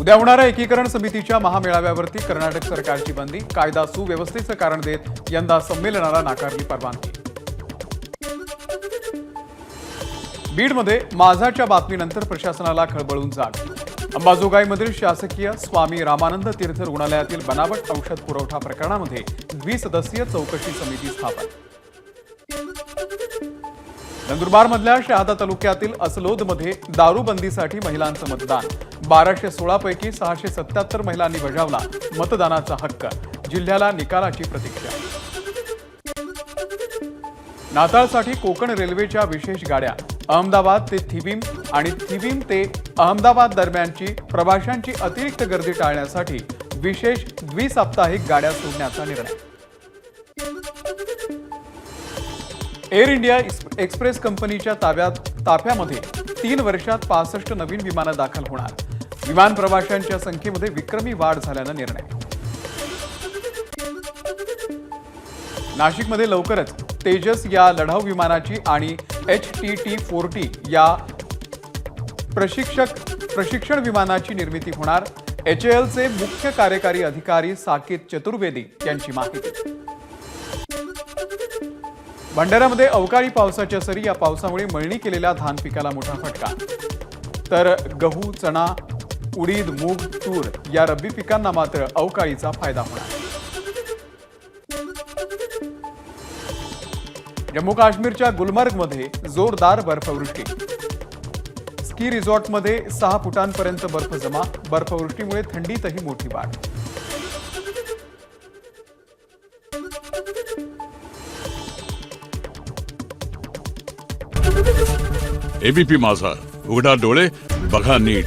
उद्या होणाऱ्या एकीकरण समितीच्या महामेळाव्यावरती कर्नाटक सरकारची बंदी, कायदा सुव्यवस्थेचं कारण देत यंदा संमेलनाला नाकारली परवानगी. बीडमध्ये माझाच्या बातमीनंतर प्रशासनाला खळबळून जाग. अंबाजोगाईमधील शासकीय स्वामी रामानंद तीर्थ रुग्णालयातील बनावट औषध पुरवठा प्रकरणामध्ये द्विसदस्यीय चौकशी समिती स्थापन. नंदुरबारमधल्या शहादा तालुक्यातील असलोदमध्ये दारूबंदीसाठी महिलांचं मतदान. 1216 पैकी 677 महिलांनी बजावला मतदानाचा हक्क. जिल्ह्याला निकालाची प्रतीक्षा. नाताळसाठी कोकण रेल्वेच्या विशेष गाड्या. अहमदाबाद ते थिविम आणि थिविम ते अहमदाबाद दरम्यानची प्रवाशांची अतिरिक्त गर्दी टाळण्यासाठी विशेष द्विसाप्ताहिक गाड्या सोडण्याचा निर्णय. एअर इंडिया एक्सप्रेस कंपनीच्या ताफ्यामध्ये 3 वर्षात 65 नवीन विमानं दाखल होणार. विमान प्रवाशांच्या संख्येमध्ये विक्रमी वाढ झाल्यानं निर्णय. नाशिकमध्ये लवकरच तेजस या लढाऊ विमानाची आणि HTT-40 या प्रशिक्षण विमानाची निर्मिती होणार. HALचे मुख्य कार्यकारी अधिकारी साकेत चतुर्वेदी यांची माहिती. भंडाऱ्यामध्ये अवकाळी पावसाच्या सरी. या पावसामुळे मळणी केलेल्या धान पिकाला मोठा फटका. तर गहू, चणा, उडीद, मूग, तूर या रब्बी पिकांना मात्र अवकाळीचा फायदा होणार. जम्मू काश्मीरच्या गुलमर्गमध्ये जोरदार बर्फवृष्टी. स्की रिसॉर्टमध्ये 6 फुटांपर्यंत बर्फ जमा. बर्फवृष्टीमुळे थंडीतही मोठी वाढ. एबीपी माझा, उघडा डोळे बघा नीट.